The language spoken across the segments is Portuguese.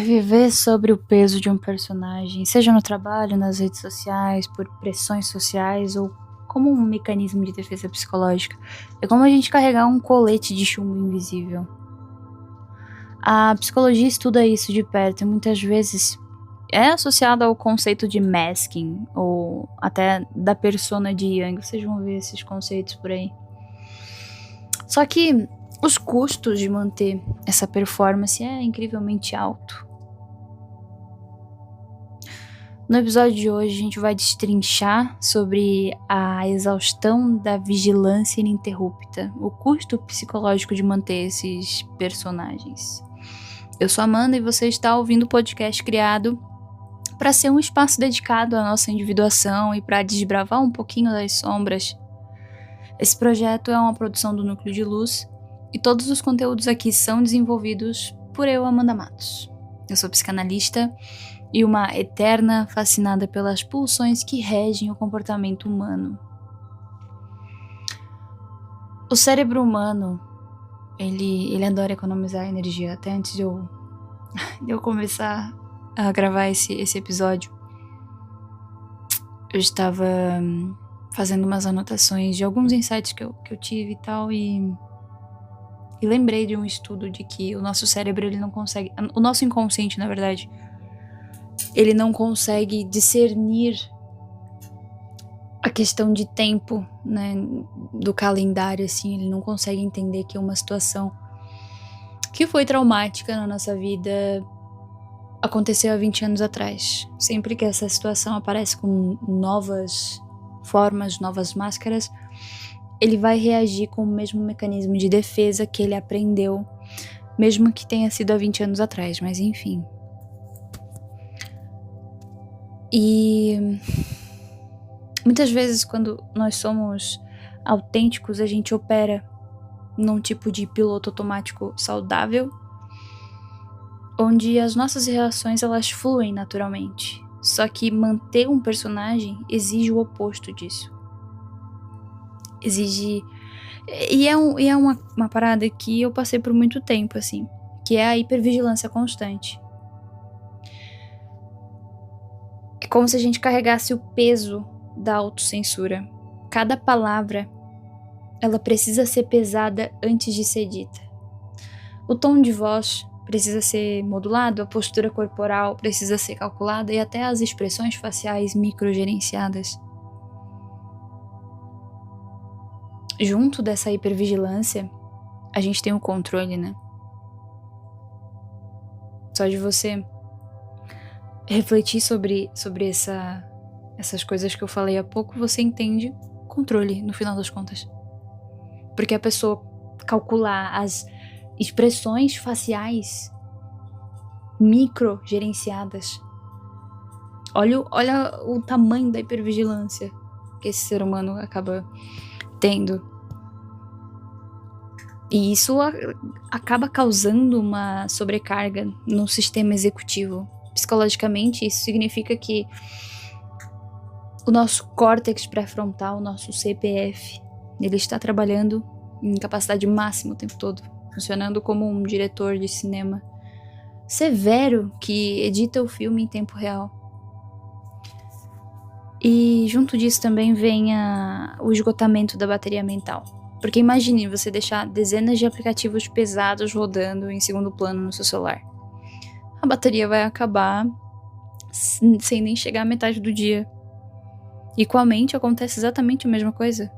Viver sobre o peso de um personagem, seja no trabalho, nas redes sociais, por pressões sociais ou como um mecanismo de defesa psicológica, é como a gente carregar um colete de chumbo invisível. A psicologia estuda isso de perto e muitas vezes é associada ao conceito de masking ou até da persona de Jung. Vocês vão ver esses conceitos por aí. Só que os custos de manter essa performance é incrivelmente alto. No episódio de hoje a gente vai destrinchar sobre a exaustão da vigilância ininterrupta, o custo psicológico de manter esses personagens. Eu sou a Amanda e você está ouvindo o podcast criado para ser um espaço dedicado à nossa individuação e para desbravar um pouquinho das sombras. Esse projeto é uma produção do Núcleo de Luz e todos os conteúdos aqui são desenvolvidos por eu, Amanda Matos. Eu sou psicanalista e uma eterna fascinada pelas pulsões que regem o comportamento humano. O cérebro humano, ele adora economizar energia. Até antes de eu começar a gravar esse episódio, eu estava fazendo umas anotações de alguns insights que eu tive e tal, e lembrei de um estudo de que o nosso cérebro, ele não consegue, o nosso inconsciente, na verdade, ele não consegue discernir a questão de tempo, né, do calendário, assim, ele não consegue entender que uma situação que foi traumática na nossa vida aconteceu há 20 anos atrás. Sempre que essa situação aparece com novas formas, novas máscaras, ele vai reagir com o mesmo mecanismo de defesa que ele aprendeu, mesmo que tenha sido há 20 anos atrás, mas enfim. E muitas vezes, quando nós somos autênticos, a gente opera num tipo de piloto automático saudável, onde as nossas reações, elas fluem naturalmente. Só que manter um personagem exige o oposto disso. Exige... E é uma parada que eu passei por muito tempo, assim, que é a hipervigilância constante. É como se a gente carregasse o peso da autocensura. Cada palavra, ela precisa ser pesada antes de ser dita. O tom de voz precisa ser modulado, a postura corporal precisa ser calculada e até as expressões faciais microgerenciadas. Junto dessa hipervigilância, a gente tem o controle, né? Só de você refletir sobre essas coisas que eu falei há pouco, você entende controle, no final das contas. Porque a pessoa calcular as expressões faciais micro-gerenciadas. Olha o tamanho da hipervigilância que esse ser humano acaba tendo. E isso acaba causando uma sobrecarga no sistema executivo. Psicologicamente, isso significa que o nosso córtex pré-frontal, o nosso CPF, ele está trabalhando em capacidade máxima o tempo todo, funcionando como um diretor de cinema severo que edita o filme em tempo real. E junto disso também vem o esgotamento da bateria mental. Porque imagine você deixar dezenas de aplicativos pesados rodando em segundo plano no seu celular. A bateria vai acabar sem nem chegar à metade do dia. E com a mente acontece exatamente a mesma coisa.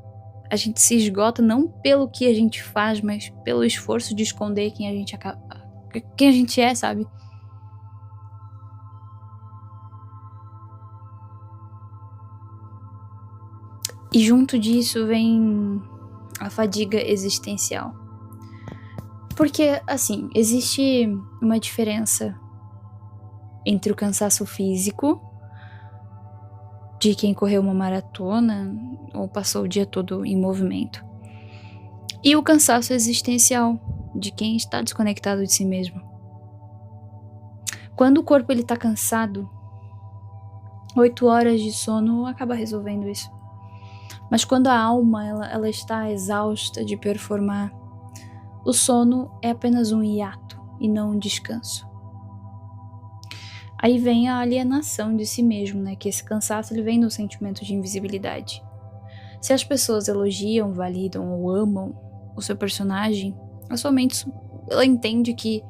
A gente se esgota não pelo que a gente faz, mas pelo esforço de esconder quem a gente é, sabe? E junto disso vem a fadiga existencial. Porque, assim, existe uma diferença entre o cansaço físico de quem correu uma maratona ou passou o dia todo em movimento, e o cansaço existencial de quem está desconectado de si mesmo. Quando o corpo ele tá cansado, 8 horas de sono acaba resolvendo isso. Mas quando a alma ela está exausta de performar, o sono é apenas um hiato e não um descanso. Aí vem a alienação de si mesmo, né? Que esse cansaço ele vem do sentimento de invisibilidade. Se as pessoas elogiam, validam ou amam o seu personagem, a sua mente ela entende que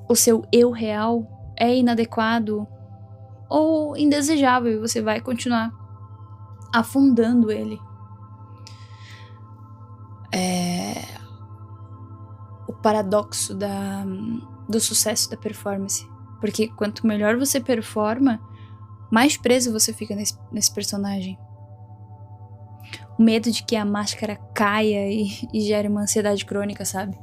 o seu eu real é inadequado ou indesejável e você vai continuar afundando ele. O paradoxo do sucesso da performance. Porque quanto melhor você performa, mais preso você fica nesse personagem. O medo de que a máscara caia e gere uma ansiedade crônica, sabe?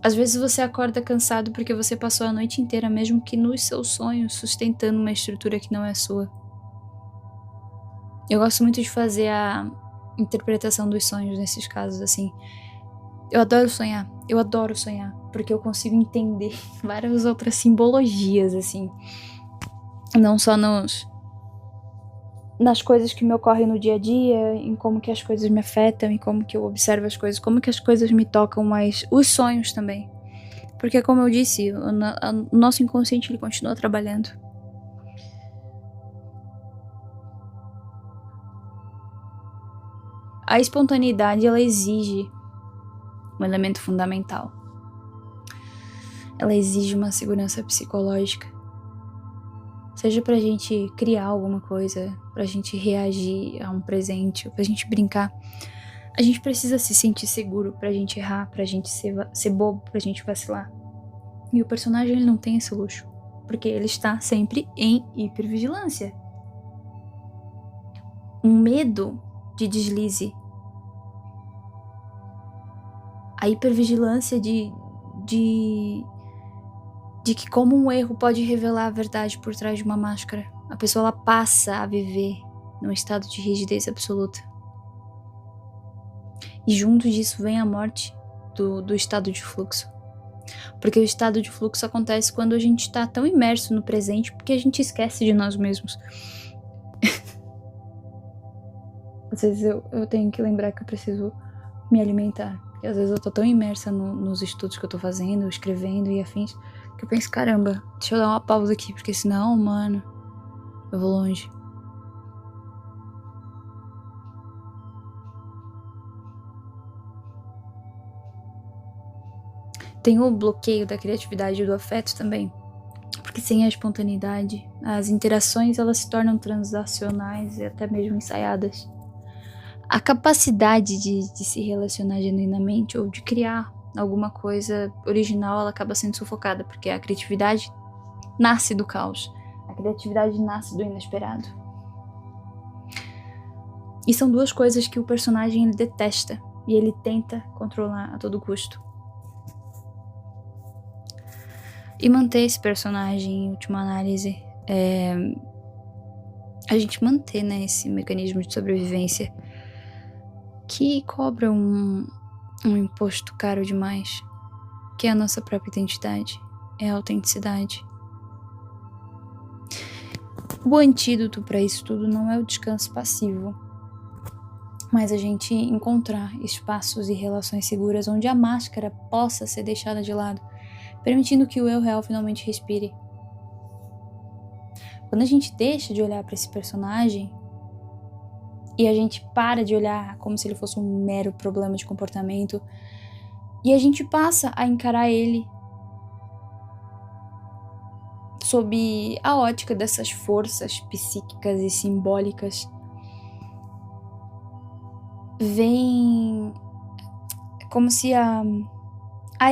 Às vezes você acorda cansado porque você passou a noite inteira, mesmo que nos seus sonhos, sustentando uma estrutura que não é sua. Eu gosto muito de fazer a interpretação dos sonhos nesses casos, assim. Eu adoro sonhar, porque eu consigo entender várias outras simbologias, assim. Não só nas coisas que me ocorrem no dia a dia, em como que as coisas me afetam, em como que eu observo as coisas, como que as coisas me tocam, mas os sonhos também. Porque, como eu disse, o nosso inconsciente ele continua trabalhando. A espontaneidade, ela exige um elemento fundamental. Ela exige uma segurança psicológica. Seja pra gente criar alguma coisa, pra gente reagir a um presente, pra gente brincar. A gente precisa se sentir seguro pra gente errar, pra gente ser bobo, pra gente vacilar. E o personagem ele não tem esse luxo, porque ele está sempre em hipervigilância. Um medo de deslize. A hipervigilância de que como um erro pode revelar a verdade por trás de uma máscara. A pessoa ela passa a viver num estado de rigidez absoluta. E junto disso vem a morte do estado de fluxo. Porque o estado de fluxo acontece quando a gente está tão imerso no presente porque a gente esquece de nós mesmos. Às vezes eu tenho que lembrar que eu preciso me alimentar. Porque às vezes eu tô tão imersa nos estudos que eu tô fazendo, escrevendo e afins, que eu penso, caramba, deixa eu dar uma pausa aqui, porque senão, mano, eu vou longe. Tem o bloqueio da criatividade e do afeto também. Porque sem a espontaneidade, as interações elas se tornam transacionais e até mesmo ensaiadas. A capacidade de se relacionar genuinamente ou de criar alguma coisa original, ela acaba sendo sufocada, porque a criatividade nasce do caos. A criatividade nasce do inesperado. E são duas coisas que o personagem ele detesta e ele tenta controlar a todo custo. E manter esse personagem, em última análise, a gente manter, né, esse mecanismo de sobrevivência que cobra um imposto caro demais, que é a nossa própria identidade, é a autenticidade. O antídoto para isso tudo não é o descanso passivo, mas a gente encontrar espaços e relações seguras onde a máscara possa ser deixada de lado, permitindo que o eu real finalmente respire. Quando a gente deixa de olhar para esse personagem e a gente para de olhar como se ele fosse um mero problema de comportamento e a gente passa a encarar ele sob a ótica dessas forças psíquicas e simbólicas, vem como se a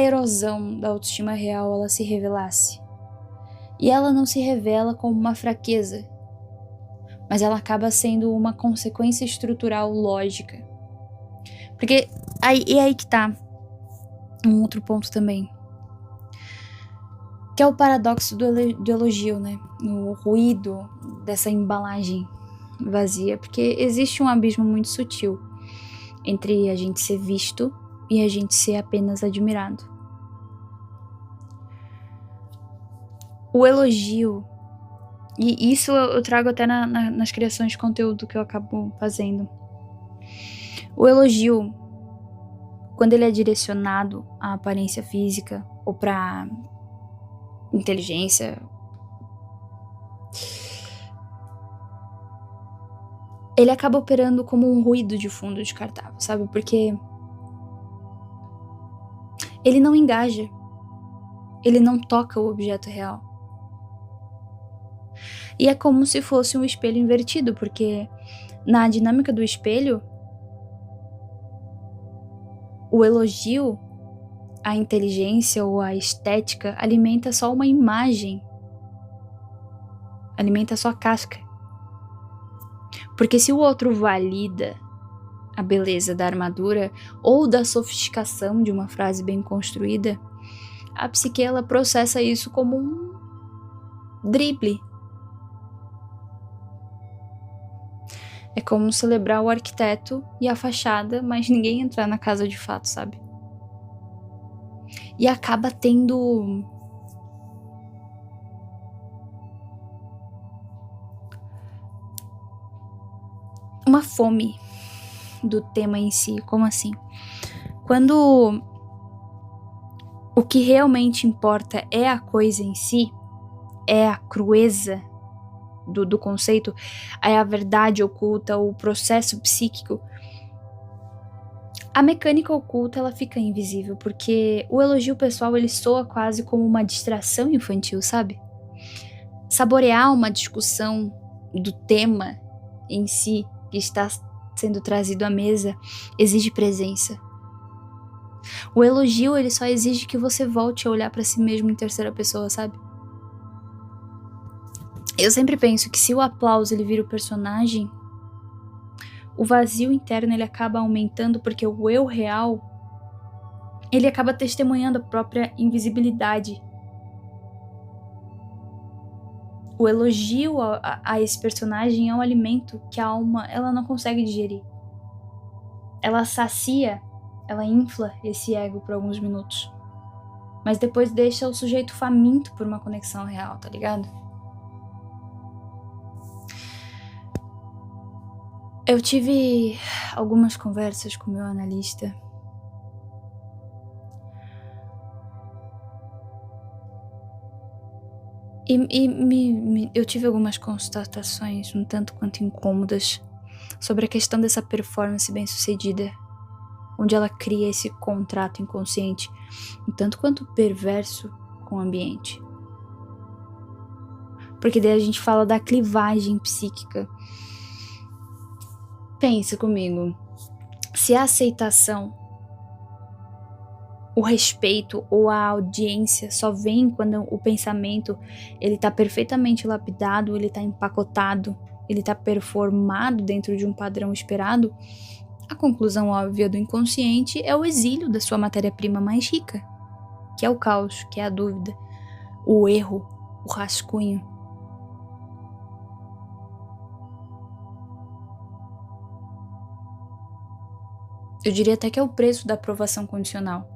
erosão da autoestima real ela se revelasse. E ela não se revela como uma fraqueza, mas ela acaba sendo uma consequência estrutural lógica. Porque é aí que tá um outro ponto também, que é o paradoxo do elogio, né? No ruído dessa embalagem vazia, porque existe um abismo muito sutil entre a gente ser visto e a gente ser apenas admirado. O elogio, e isso eu trago até nas criações de conteúdo que eu acabo fazendo. O elogio, quando ele é direcionado à aparência física ou para inteligência, ele acaba operando como um ruído de fundo descartável, sabe? Porque ele não engaja, ele não toca o objeto real. E é como se fosse um espelho invertido, porque na dinâmica do espelho, o elogio à inteligência ou à estética alimenta só uma imagem, alimenta só a casca. Porque se o outro valida a beleza da armadura ou da sofisticação de uma frase bem construída, a psique ela processa isso como um drible. É como celebrar o arquiteto e a fachada, mas ninguém entrar na casa de fato, sabe? E acaba tendo uma fome do tema em si. Como assim? Quando o que realmente importa é a coisa em si, é a crueza do conceito, é a verdade oculta, o processo psíquico, a mecânica oculta ela fica invisível, porque o elogio pessoal ele soa quase como uma distração infantil, sabe? Saborear uma discussão do tema em si que está sendo trazido à mesa exige presença. O elogio ele só exige que você volte a olhar para si mesmo em terceira pessoa, sabe? Eu sempre penso que se o aplauso ele vira o personagem, o vazio interno ele acaba aumentando porque o eu real ele acaba testemunhando a própria invisibilidade. O elogio a esse personagem é um alimento que a alma ela não consegue digerir. Ela sacia, ela infla esse ego por alguns minutos, mas depois deixa o sujeito faminto por uma conexão real, tá ligado? Eu tive algumas conversas com o meu analista. Eu tive algumas constatações um tanto quanto incômodas sobre a questão dessa performance bem-sucedida, onde ela cria esse contrato inconsciente, um tanto quanto perverso com o ambiente. Porque daí a gente fala da clivagem psíquica. Pensa comigo, se a aceitação, o respeito ou a audiência só vem quando o pensamento ele tá perfeitamente lapidado, ele tá empacotado, ele tá performado dentro de um padrão esperado, a conclusão óbvia do inconsciente é o exílio da sua matéria-prima mais rica, que é o caos, que é a dúvida, o erro, o rascunho. Eu diria até que é o preço da aprovação condicional.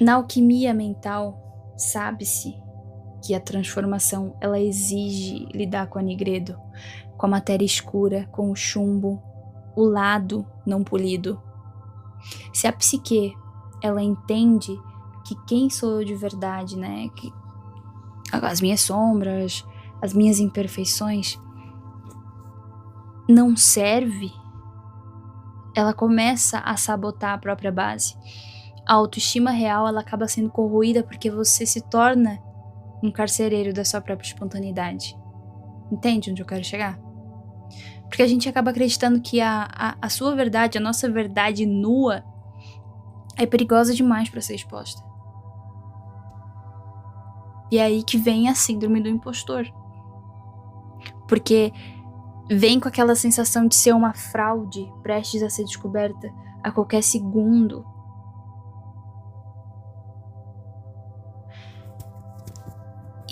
Na alquimia mental, sabe-se que a transformação ela exige lidar com a nigredo, com a matéria escura, com o chumbo, o lado não polido. Se a psique ela entende que quem sou eu de verdade, né, que as minhas sombras, as minhas imperfeições não serve, ela começa a sabotar a própria base. A autoestima real ela acaba sendo corroída porque você se torna um carcereiro da sua própria espontaneidade. Entende onde eu quero chegar? Porque a gente acaba acreditando que a sua verdade, a nossa verdade nua é perigosa demais para ser exposta. E é aí que vem a síndrome do impostor. Porque vem com aquela sensação de ser uma fraude prestes a ser descoberta a qualquer segundo.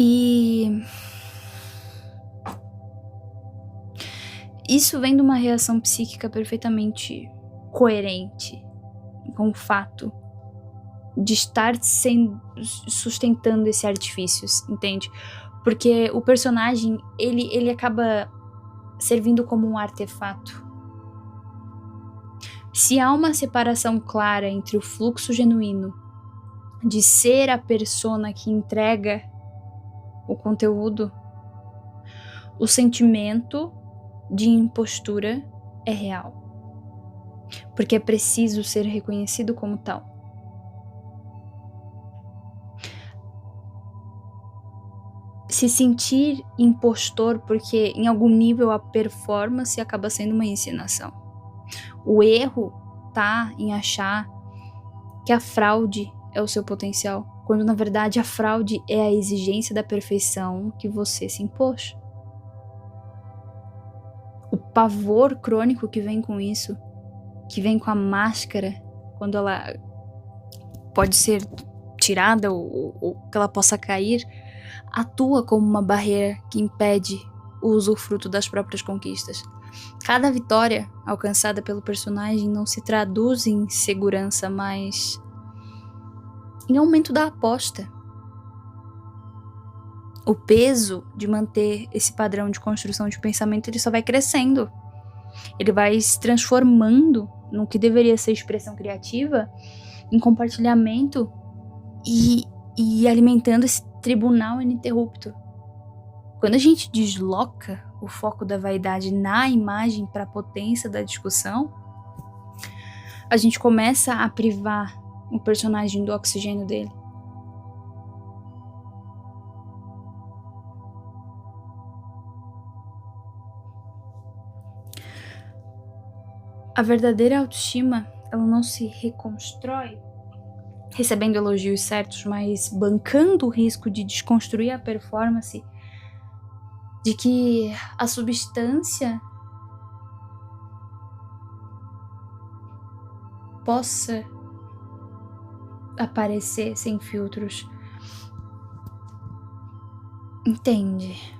E isso vem de uma reação psíquica perfeitamente coerente com o fato de estar sustentando esse artifício, entende? Porque o personagem, ele acaba servindo como um artefato. Se há uma separação clara entre o fluxo genuíno de ser a persona que entrega o conteúdo, o sentimento de impostura é real. Porque é preciso ser reconhecido como tal. Se sentir impostor porque em algum nível a performance acaba sendo uma encenação. O erro tá em achar que a fraude é o seu potencial, quando na verdade a fraude é a exigência da perfeição que você se impôs. O pavor crônico que vem com isso, que vem com a máscara, quando ela pode ser tirada ou que ela possa cair, atua como uma barreira que impede o usufruto das próprias conquistas. Cada vitória alcançada pelo personagem não se traduz em segurança, mas em aumento da aposta. O peso de manter esse padrão de construção de pensamento, ele só vai crescendo. Ele vai se transformando no que deveria ser expressão criativa em compartilhamento e alimentando esse tribunal ininterrupto. Quando a gente desloca o foco da vaidade na imagem para a potência da discussão, a gente começa a privar o personagem do oxigênio dele. A verdadeira autoestima, ela não se reconstrói recebendo elogios certos, mas bancando o risco de desconstruir a performance, de que a substância possa aparecer sem filtros. Entende?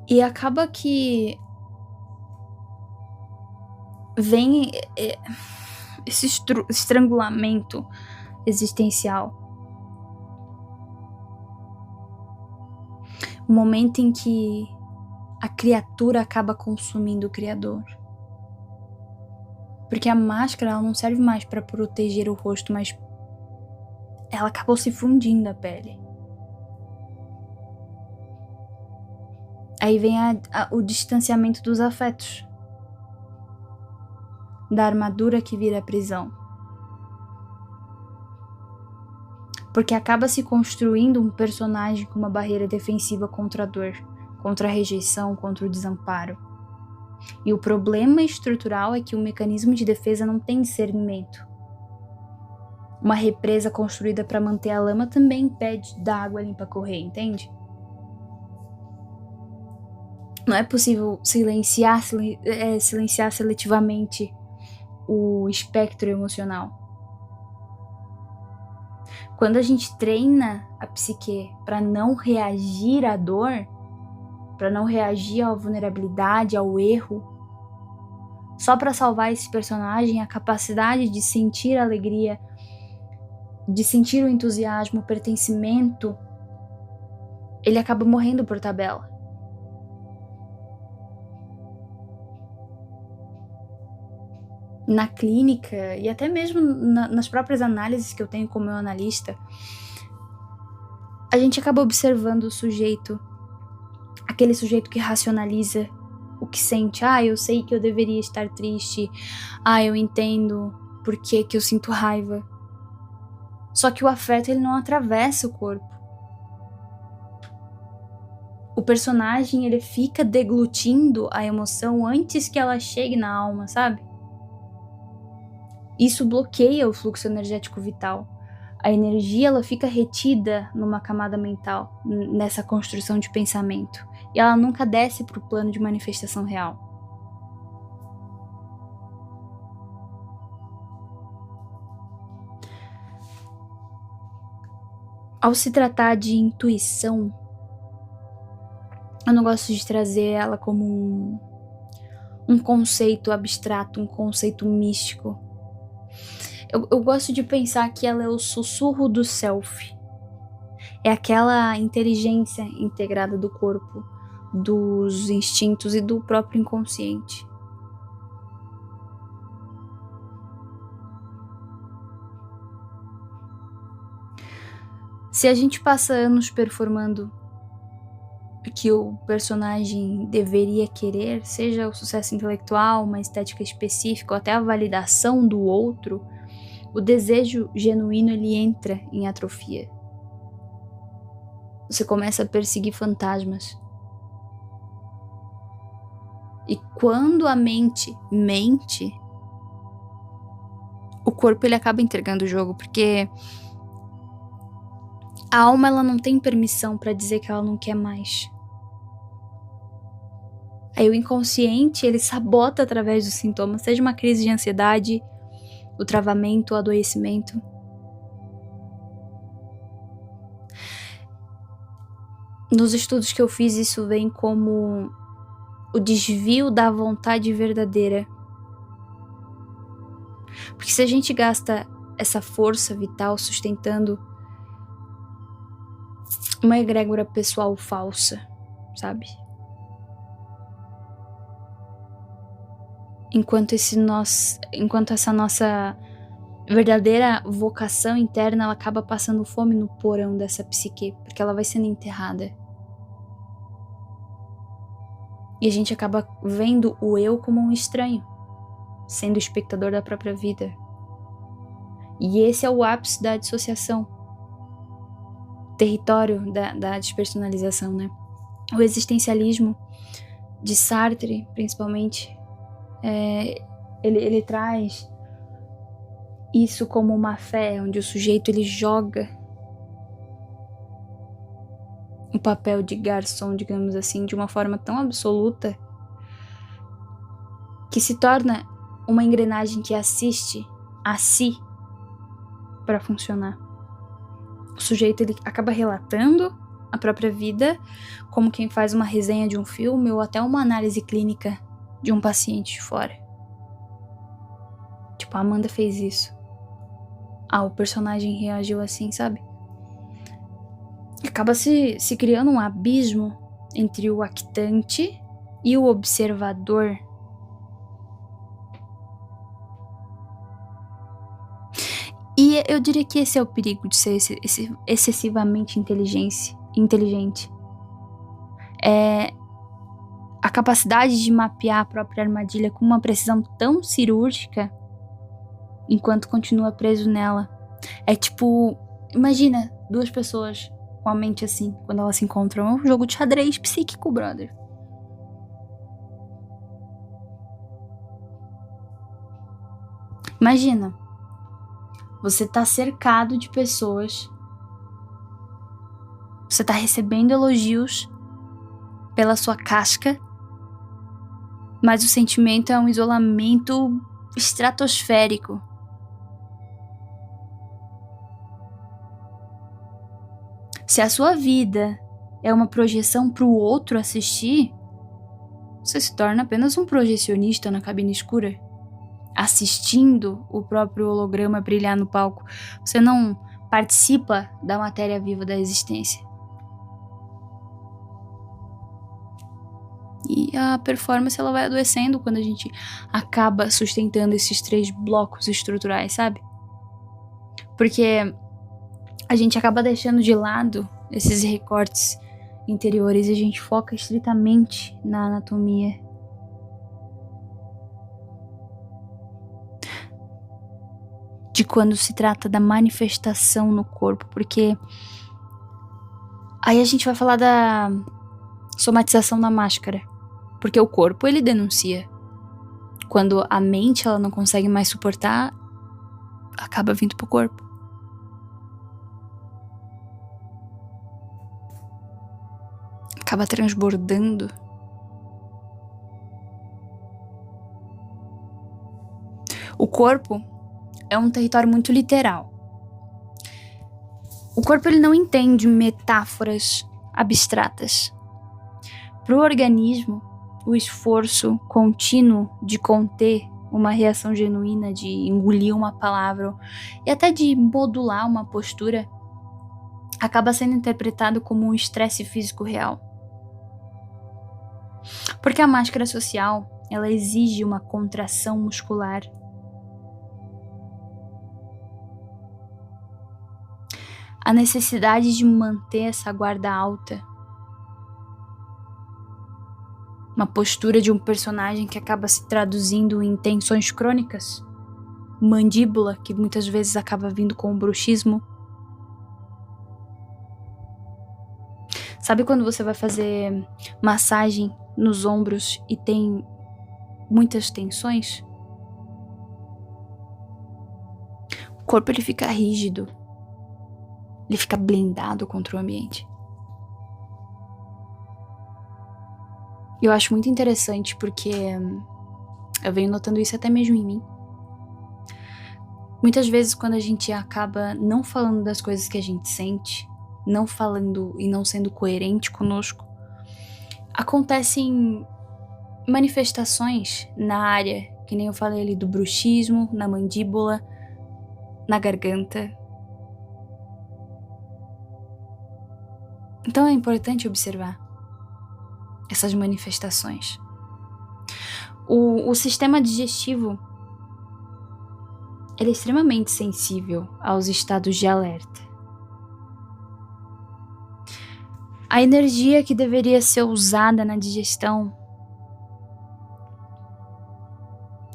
E acaba que vem esse estrangulamento existencial. O momento em que a criatura acaba consumindo o criador. Porque a máscara, ela não serve mais para proteger o rosto, mas ela acabou se fundindo a pele. Aí vem o distanciamento dos afetos, da armadura que vira prisão. Porque acaba se construindo um personagem com uma barreira defensiva contra a dor, contra a rejeição, contra o desamparo. E o problema estrutural é que o mecanismo de defesa não tem discernimento. Uma represa construída para manter a lama também impede da água limpa correr, entende? Não é possível silenciar seletivamente o espectro emocional. Quando a gente treina a psique para não reagir à dor, para não reagir à vulnerabilidade, ao erro, só para salvar esse personagem, a capacidade de sentir a alegria, de sentir o entusiasmo, o pertencimento, ele acaba morrendo por tabela. Na clínica e até mesmo nas próprias análises que eu tenho como meu analista, a gente acaba observando o sujeito, aquele sujeito que racionaliza o que sente. Eu sei que eu deveria estar triste. Eu entendo por que eu sinto raiva. Só que o afeto, ele não atravessa o corpo. O personagem, ele fica deglutindo a emoção antes que ela chegue na alma, sabe? Isso bloqueia o fluxo energético vital. A energia, ela fica retida numa camada mental, nessa construção de pensamento. E ela nunca desce para o plano de manifestação real. Ao se tratar de intuição, eu não gosto de trazer ela como um conceito abstrato, um conceito místico. Eu gosto de pensar que ela é o sussurro do self. É aquela inteligência integrada do corpo, dos instintos e do próprio inconsciente. Se a gente passa anos performando o que o personagem deveria querer, seja o sucesso intelectual, uma estética específica ou até a validação do outro, o desejo genuíno ele entra em atrofia. Você começa a perseguir fantasmas. E quando a mente mente, o corpo ele acaba entregando o jogo, porque a alma ela não tem permissão para dizer que ela não quer mais. Aí o inconsciente ele sabota através dos sintomas, seja uma crise de ansiedade, o travamento, o adoecimento. Nos estudos que eu fiz, isso vem como o desvio da vontade verdadeira. Porque se a gente gasta essa força vital sustentando uma egrégora pessoal falsa, sabe? Enquanto essa nossa verdadeira vocação interna, ela acaba passando fome no porão dessa psique, porque ela vai sendo enterrada. E a gente acaba vendo o eu como um estranho, sendo o espectador da própria vida. E esse é o ápice da dissociação, território da despersonalização, né? O existencialismo de Sartre, principalmente, ele traz isso como uma fé, onde o sujeito ele joga o papel de garçom, digamos assim, de uma forma tão absoluta que se torna uma engrenagem que assiste a si para funcionar. O sujeito ele acaba relatando a própria vida como quem faz uma resenha de um filme ou até uma análise clínica de um paciente de fora. Tipo, a Amanda fez isso. O personagem reagiu assim, sabe? Acaba se criando um abismo entre o actante e o observador. E eu diria que esse é o perigo de ser excessivamente inteligente. É a capacidade de mapear a própria armadilha com uma precisão tão cirúrgica enquanto continua preso nela. É tipo, imagina duas pessoas com a mente assim, quando elas se encontram. É um jogo de xadrez psíquico, brother. Imagina, você tá cercado de pessoas, você tá recebendo elogios pela sua casca, mas o sentimento é um isolamento estratosférico. Se a sua vida é uma projeção para o outro assistir, você se torna apenas um projecionista na cabine escura, assistindo o próprio holograma brilhar no palco. Você não participa da matéria viva da existência. E a performance ela vai adoecendo quando a gente acaba sustentando esses 3 blocos estruturais, sabe? Porque a gente acaba deixando de lado esses recortes interiores e a gente foca estritamente na anatomia. De quando se trata da manifestação no corpo, porque aí a gente vai falar da somatização da máscara, porque o corpo ele denuncia. Quando a mente ela não consegue mais suportar, acaba vindo pro corpo. Acaba transbordando. O corpo é um território muito literal. O corpo ele não entende metáforas abstratas. Para o organismo, o esforço contínuo de conter uma reação genuína, de engolir uma palavra e até de modular uma postura, acaba sendo interpretado como um estresse físico real. Porque a máscara social, ela exige uma contração muscular. A necessidade de manter essa guarda alta. Uma postura de um personagem que acaba se traduzindo em tensões crônicas. Mandíbula, que muitas vezes acaba vindo com o bruxismo. Sabe quando você vai fazer massagem nos ombros e tem muitas tensões? O corpo ele fica rígido. Ele fica blindado contra o ambiente. Eu acho muito interessante porque eu venho notando isso até mesmo em mim. Muitas vezes quando a gente acaba não falando das coisas que a gente sente, não falando e não sendo coerente conosco, acontecem manifestações na área, que nem eu falei ali do bruxismo, na mandíbula, na garganta. Então é importante observar essas manifestações. O sistema digestivo ele é extremamente sensível aos estados de alerta. A energia que deveria ser usada na digestão,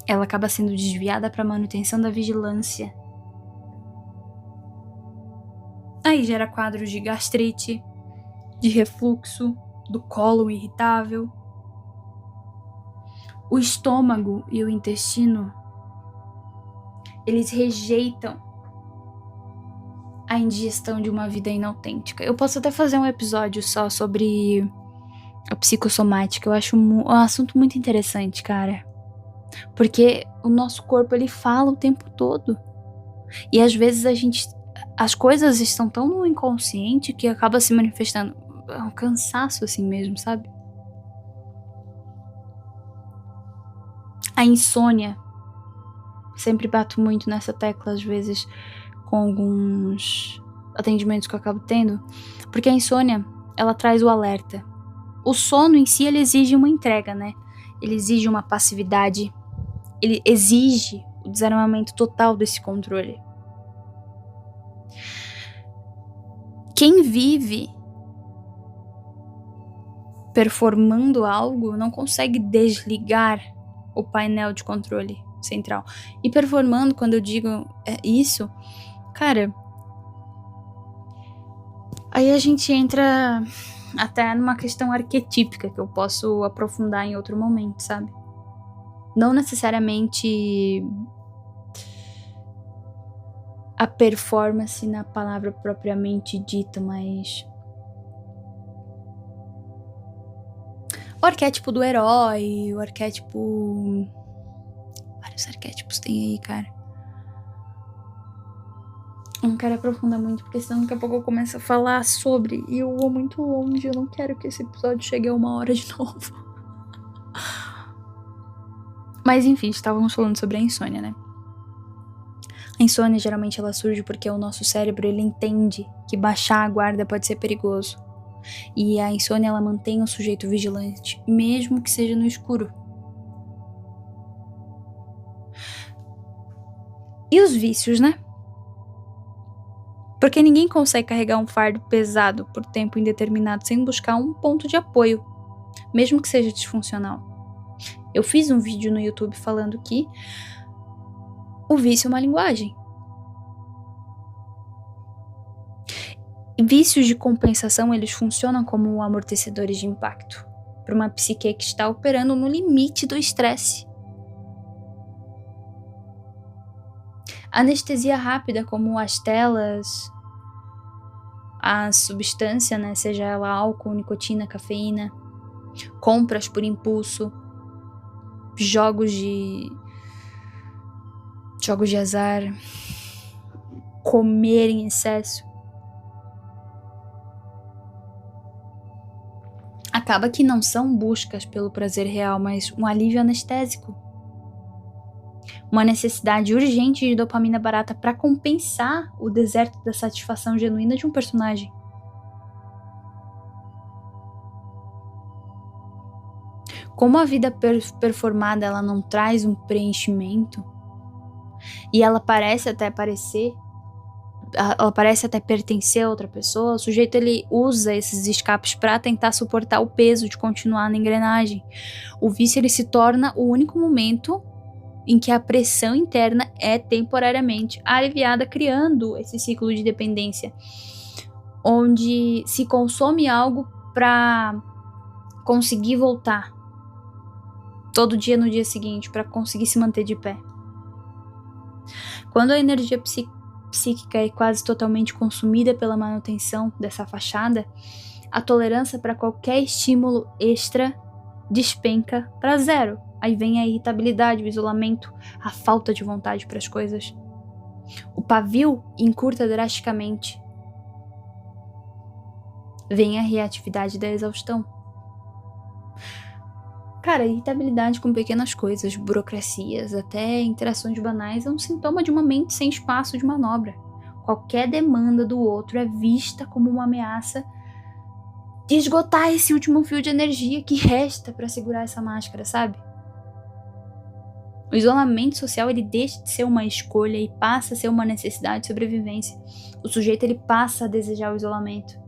ela acaba sendo desviada para a manutenção da vigilância. Aí gera quadros de gastrite, de refluxo, do cólon irritável. O estômago e o intestino, eles rejeitam a indigestão de uma vida inautêntica. Eu posso até fazer um episódio só sobre a psicossomática. Eu acho um assunto muito interessante, cara. Porque o nosso corpo, ele fala o tempo todo. E às vezes as coisas estão tão no inconsciente que acaba se manifestando. É um cansaço assim mesmo, sabe? A insônia. Sempre bato muito nessa tecla, às vezes, com alguns atendimentos que eu acabo tendo. Porque a insônia, ela traz o alerta. O sono em si, ele exige uma entrega, né? Ele exige uma passividade. Ele exige o desarmamento total desse controle. Quem vive performando algo não consegue desligar o painel de controle central. E performando, quando eu digo isso, cara, aí a gente entra até numa questão arquetípica que eu posso aprofundar em outro momento, sabe? Não necessariamente a performance na palavra propriamente dita, mas o arquétipo do herói, o arquétipo... Vários arquétipos tem aí, cara. Eu não quero aprofundar muito, porque senão daqui a pouco eu começo a falar sobre e eu vou muito longe. Eu não quero que esse episódio chegue a 1 hora de novo. Mas enfim, estávamos falando sobre a insônia, né? A insônia geralmente ela surge porque o nosso cérebro ele entende que baixar a guarda pode ser perigoso. E a insônia ela mantém o sujeito vigilante, mesmo que seja no escuro. E os vícios, né? Porque ninguém consegue carregar um fardo pesado por tempo indeterminado sem buscar um ponto de apoio, mesmo que seja disfuncional. Eu fiz um vídeo no YouTube falando que o vício é uma linguagem. Vícios de compensação, eles funcionam como amortecedores de impacto para uma psique que está operando no limite do estresse. Anestesia rápida, como as telas, a substância, né, seja ela álcool, nicotina, cafeína, compras por impulso, jogos de azar, comer em excesso. Acaba que não são buscas pelo prazer real, mas um alívio anestésico. Uma necessidade urgente de dopamina barata para compensar o deserto da satisfação genuína de um personagem. como a vida performada ela não traz um preenchimento, e ela parece até pertencer a outra pessoa, o sujeito ele usa esses escapes para tentar suportar o peso de continuar na engrenagem. O vício ele se torna o único momento em que a pressão interna é temporariamente aliviada, criando esse ciclo de dependência, onde se consome algo para conseguir voltar todo dia no dia seguinte, para conseguir se manter de pé. Quando a energia psíquica é quase totalmente consumida pela manutenção dessa fachada, a tolerância para qualquer estímulo extra despenca para zero. Aí vem a irritabilidade, o isolamento, a falta de vontade para as coisas. O pavio encurta drasticamente. Vem a reatividade da exaustão. Cara, irritabilidade com pequenas coisas, burocracias, até interações banais é um sintoma de uma mente sem espaço de manobra. Qualquer demanda do outro é vista como uma ameaça de esgotar esse último fio de energia que resta para segurar essa máscara, sabe? O isolamento social ele deixa de ser uma escolha e passa a ser uma necessidade de sobrevivência. O sujeito ele passa a desejar o isolamento,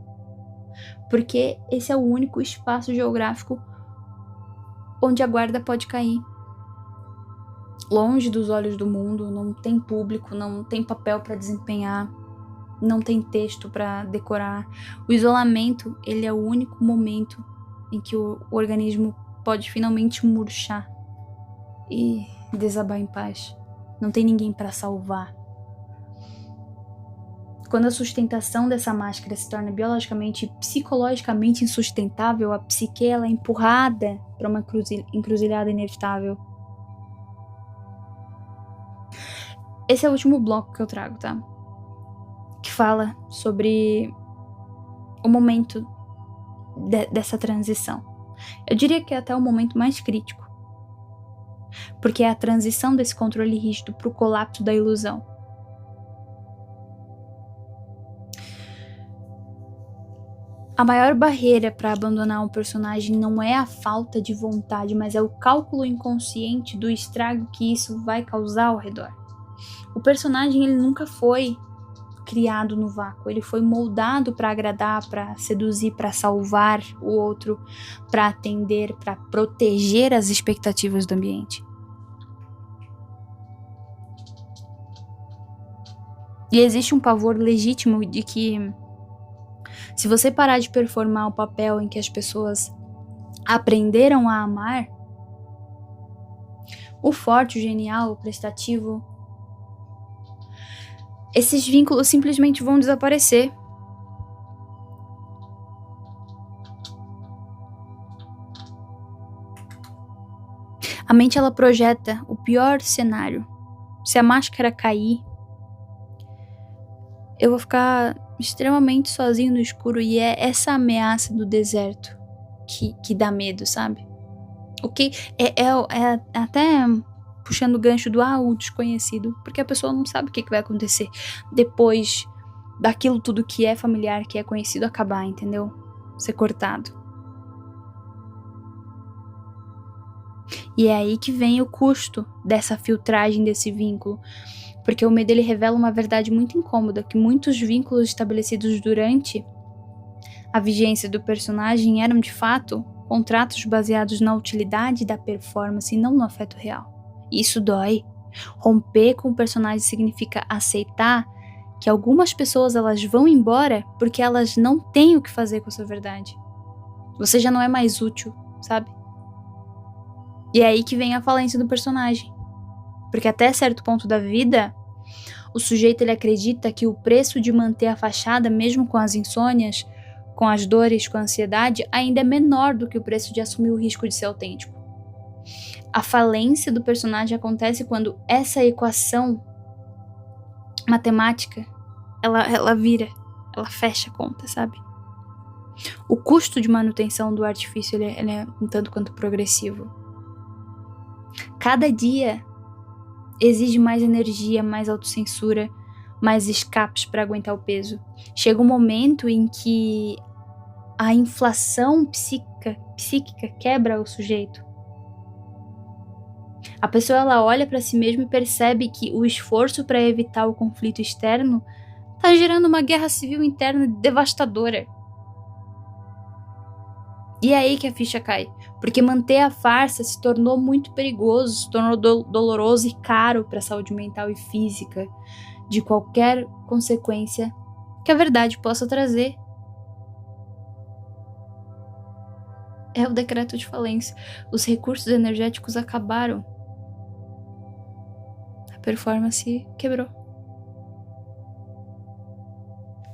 porque esse é o único espaço geográfico onde a guarda pode cair. Longe dos olhos do mundo, não tem público, não tem papel para desempenhar, não tem texto para decorar. O isolamento, ele é o único momento em que o organismo pode finalmente murchar e desabar em paz. Não tem ninguém para salvar. Quando a sustentação dessa máscara se torna biologicamente e psicologicamente insustentável, a psique ela é empurrada para uma encruzilhada inevitável. Esse é o último bloco que eu trago, tá? Que fala sobre o momento dessa transição. Eu diria que é até o momento mais crítico, porque é a transição desse controle rígido para o colapso da ilusão. A maior barreira para abandonar um personagem não é a falta de vontade, mas é o cálculo inconsciente do estrago que isso vai causar ao redor. O personagem ele nunca foi criado no vácuo, ele foi moldado para agradar, para seduzir, para salvar o outro, para atender, para proteger as expectativas do ambiente. E existe um pavor legítimo de que, se você parar de performar o papel em que as pessoas aprenderam a amar, o forte, o genial, o prestativo, esses vínculos simplesmente vão desaparecer. A mente ela projeta o pior cenário. Se a máscara cair, eu vou ficar extremamente sozinho no escuro, e é essa ameaça do deserto que dá medo, sabe? O que é até puxando o gancho do o desconhecido, porque a pessoa não sabe o que vai acontecer depois daquilo tudo que é familiar, que é conhecido acabar, entendeu? Ser cortado. E é aí que vem o custo dessa filtragem desse vínculo. Porque o medo ele revela uma verdade muito incômoda, que muitos vínculos estabelecidos durante a vigência do personagem eram de fato contratos baseados na utilidade da performance e não no afeto real. E isso dói. Romper com o personagem significa aceitar que algumas pessoas elas vão embora porque elas não têm o que fazer com a sua verdade. Você já não é mais útil, sabe? E é aí que vem a falência do personagem. Porque até certo ponto da vida, o sujeito ele acredita que o preço de manter a fachada, mesmo com as insônias, com as dores, com a ansiedade, ainda é menor do que o preço de assumir o risco de ser autêntico. A falência do personagem acontece quando essa equação matemática, ela vira, ela fecha a conta, sabe? O custo de manutenção do artifício ele é um tanto quanto progressivo. Cada dia exige mais energia, mais autocensura, mais escapes para aguentar o peso. Chega um momento em que a inflação psíquica quebra o sujeito. A pessoa, ela olha para si mesma e percebe que o esforço para evitar o conflito externo tá gerando uma guerra civil interna devastadora. E é aí que a ficha cai, porque manter a farsa se tornou muito perigoso, se tornou doloroso e caro para a saúde mental e física de qualquer consequência que a verdade possa trazer. É o decreto de falência. Os recursos energéticos acabaram. A performance quebrou.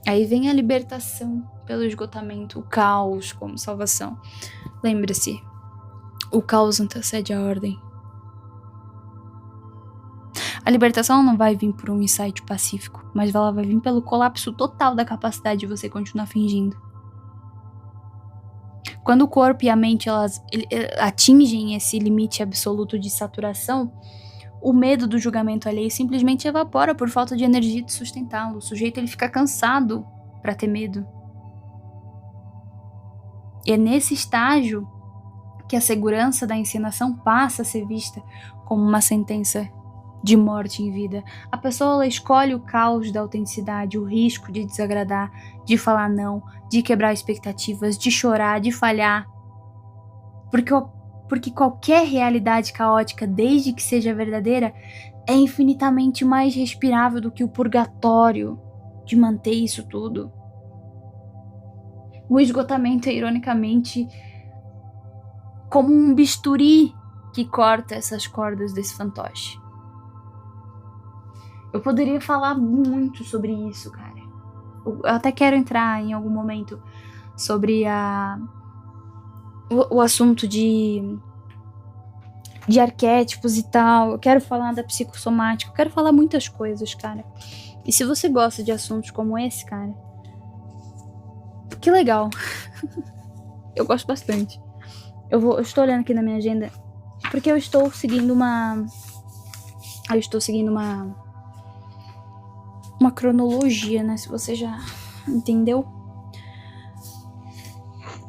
Aí vem a libertação pelo esgotamento, o caos como salvação. Lembre-se, o caos antecede a ordem. A libertação não vai vir por um insight pacífico, mas ela vai vir pelo colapso total da capacidade de você continuar fingindo. Quando o corpo e a mente elas atingem esse limite absoluto de saturação, o medo do julgamento alheio simplesmente evapora por falta de energia de sustentá-lo. O sujeito ele fica cansado para ter medo. E é nesse estágio que a segurança da encenação passa a ser vista como uma sentença de morte em vida. A pessoa ela escolhe o caos da autenticidade, o risco de desagradar, de falar não, de quebrar expectativas, de chorar, de falhar. Porque qualquer realidade caótica, desde que seja verdadeira, é infinitamente mais respirável do que o purgatório de manter isso tudo. O esgotamento é, ironicamente, como um bisturi que corta essas cordas desse fantoche. Eu poderia falar muito sobre isso, cara. Eu até quero entrar em algum momento sobre o assunto de arquétipos e tal. Eu quero falar da psicossomática. Eu quero falar muitas coisas, cara. E se você gosta de assuntos como esse, cara, que legal. Eu gosto bastante. Eu estou olhando aqui na minha agenda porque eu estou seguindo uma cronologia, né? Se você já entendeu.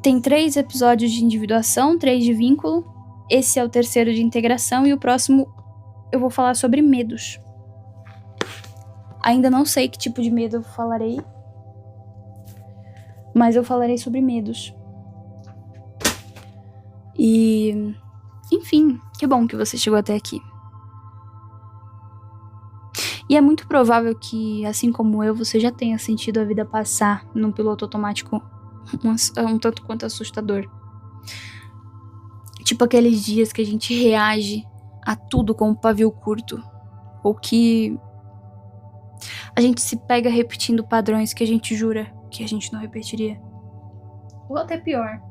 Tem 3 episódios de individuação, 3 de vínculo. Esse é o 3º de integração e o próximo eu vou falar sobre medos. Ainda não sei que tipo de medo eu falarei, mas eu falarei sobre medos. E, enfim, que bom que você chegou até aqui. E é muito provável que, assim como eu, você já tenha sentido a vida passar num piloto automático um tanto quanto assustador. Tipo aqueles dias que a gente reage a tudo com um pavio curto. Ou que a gente se pega repetindo padrões que a gente jura que a gente não repetiria. Ou até pior.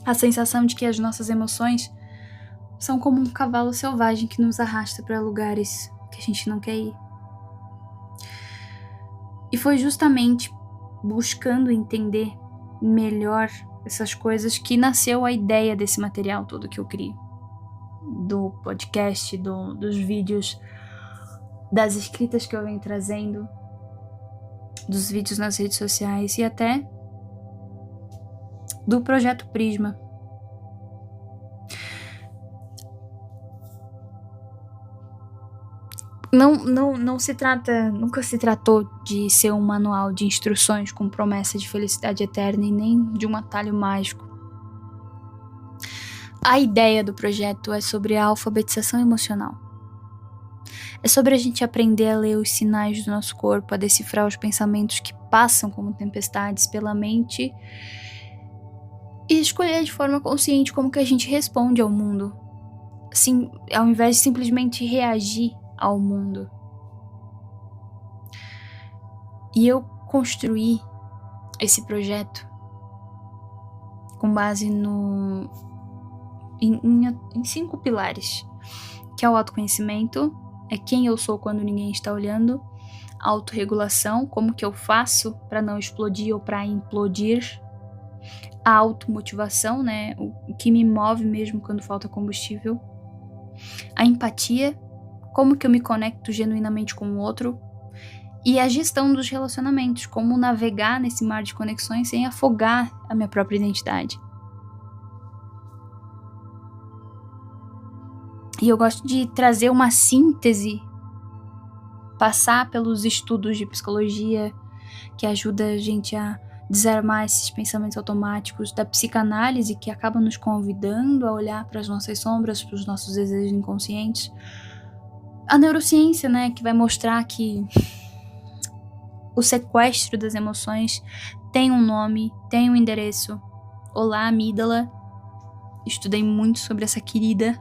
A sensação de que as nossas emoções são como um cavalo selvagem que nos arrasta para lugares que a gente não quer ir. E foi justamente buscando entender melhor essas coisas que nasceu a ideia desse material todo que eu crio. Do podcast, dos vídeos, das escritas que eu venho trazendo, dos vídeos nas redes sociais e até do projeto Prisma. Não se trata, nunca se tratou de ser um manual de instruções com promessa de felicidade eterna e nem de um atalho mágico. A ideia do projeto é sobre a alfabetização emocional. É sobre a gente aprender a ler os sinais do nosso corpo, a decifrar os pensamentos que passam como tempestades pela mente e escolher de forma consciente como que a gente responde ao mundo, assim, ao invés de simplesmente reagir ao mundo. E eu construí esse projeto com base em 5 pilares, que é o autoconhecimento, é quem eu sou quando ninguém está olhando, a autorregulação, como que eu faço para não explodir ou para implodir, a automotivação, né, o que me move mesmo quando falta combustível, a empatia, como que eu me conecto genuinamente com o outro, e a gestão dos relacionamentos, como navegar nesse mar de conexões sem afogar a minha própria identidade. E eu gosto de trazer uma síntese, passar pelos estudos de psicologia, que ajuda a gente a desarmar esses pensamentos automáticos, da psicanálise, que acaba nos convidando a olhar para as nossas sombras, para os nossos desejos inconscientes. A neurociência, né, que vai mostrar que o sequestro das emoções tem um nome, tem um endereço. Olá, amígdala. Estudei muito sobre essa querida.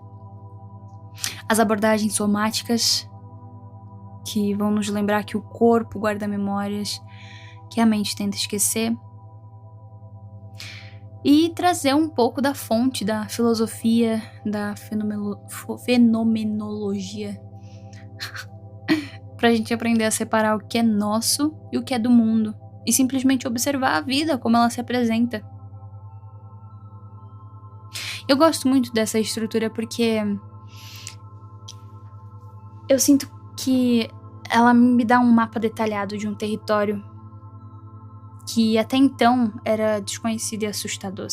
As abordagens somáticas, que vão nos lembrar que o corpo guarda memórias que a mente tenta esquecer. E trazer um pouco da fonte da filosofia, da fenomenologia, pra gente aprender a separar o que é nosso e o que é do mundo, e simplesmente observar a vida como ela se apresenta. Eu gosto muito dessa estrutura porque eu sinto que ela me dá um mapa detalhado de um território que até então era desconhecido e assustador,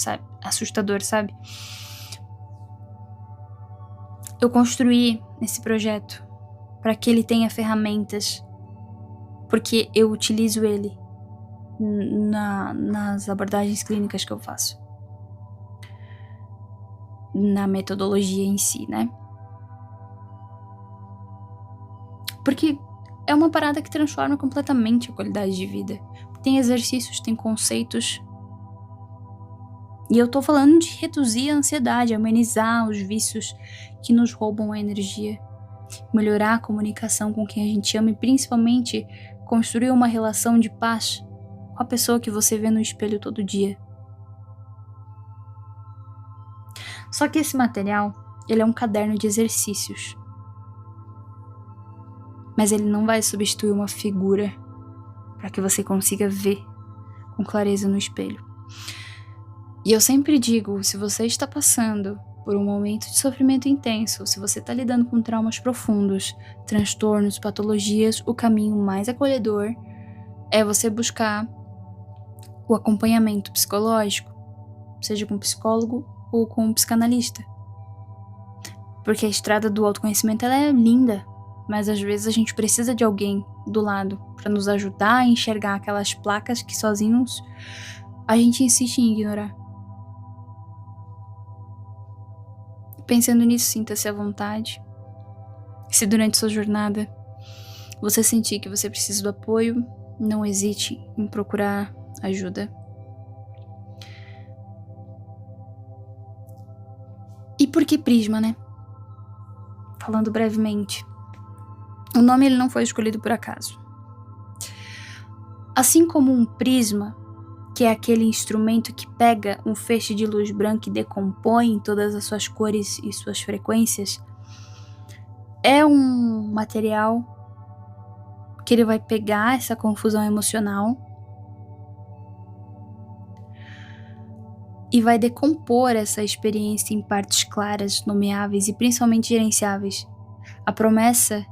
sabe? Eu construí esse projeto para que ele tenha ferramentas, porque eu utilizo ele nas abordagens clínicas que eu faço, na metodologia em si, né? Porque é uma parada que transforma completamente a qualidade de vida. Tem exercícios, tem conceitos. E eu tô falando de reduzir a ansiedade, amenizar os vícios que nos roubam a energia, melhorar a comunicação com quem a gente ama e principalmente construir uma relação de paz com a pessoa que você vê no espelho todo dia. Só que esse material, ele é um caderno de exercícios. Mas ele não vai substituir uma figura para que você consiga ver com clareza no espelho. E eu sempre digo, se você está passando por um momento de sofrimento intenso, se você está lidando com traumas profundos, transtornos, patologias, o caminho mais acolhedor é você buscar o acompanhamento psicológico, seja com um psicólogo ou com um psicanalista. Porque a estrada do autoconhecimento ela é linda, mas às vezes a gente precisa de alguém do lado para nos ajudar a enxergar aquelas placas que sozinhos a gente insiste em ignorar. Pensando nisso, sinta-se à vontade. Se durante sua jornada você sentir que você precisa do apoio, não hesite em procurar ajuda. E por que Prisma, né? Falando brevemente. O nome ele não foi escolhido por acaso. Assim como um prisma, que é aquele instrumento que pega um feixe de luz branca e decompõe em todas as suas cores e suas frequências, é um material que ele vai pegar essa confusão emocional e vai decompor essa experiência em partes claras, nomeáveis e principalmente gerenciáveis. A promessa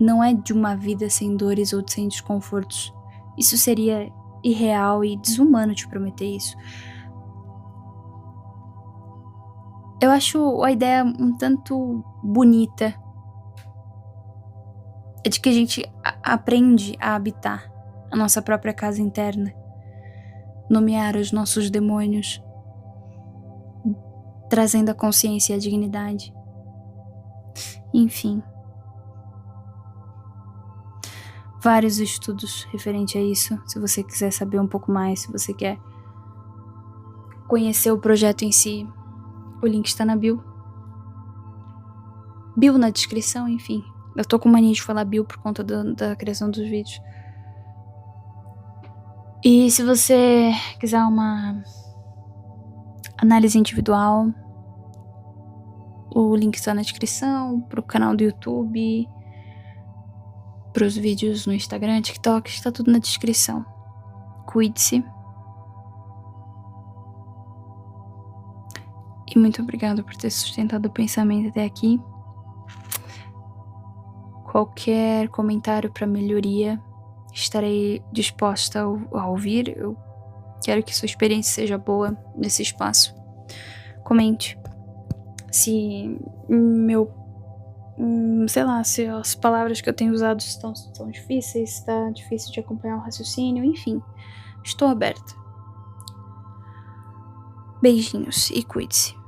não é de uma vida sem dores ou sem desconfortos. Isso seria irreal e desumano te prometer isso. Eu acho a ideia um tanto bonita. É de que a gente aprende a habitar a nossa própria casa interna, nomear os nossos demônios, trazendo a consciência e a dignidade. Enfim. Vários estudos referente a isso, se você quiser saber um pouco mais, se você quer conhecer o projeto em si, o link está na bio. Bio na descrição, enfim. Eu tô com mania de falar bio por conta da criação dos vídeos. E se você quiser uma análise individual, o link está na descrição, pro canal do YouTube, pros vídeos no Instagram, TikTok, está tudo na descrição. Cuide-se. E muito obrigada por ter sustentado o pensamento até aqui. Qualquer comentário para melhoria, estarei disposta a ouvir. Eu quero que sua experiência seja boa nesse espaço. Comente. Se meu... sei lá, se as palavras que eu tenho usado são difíceis, tá difícil de acompanhar o raciocínio, enfim. Estou aberta. Beijinhos e cuide-se.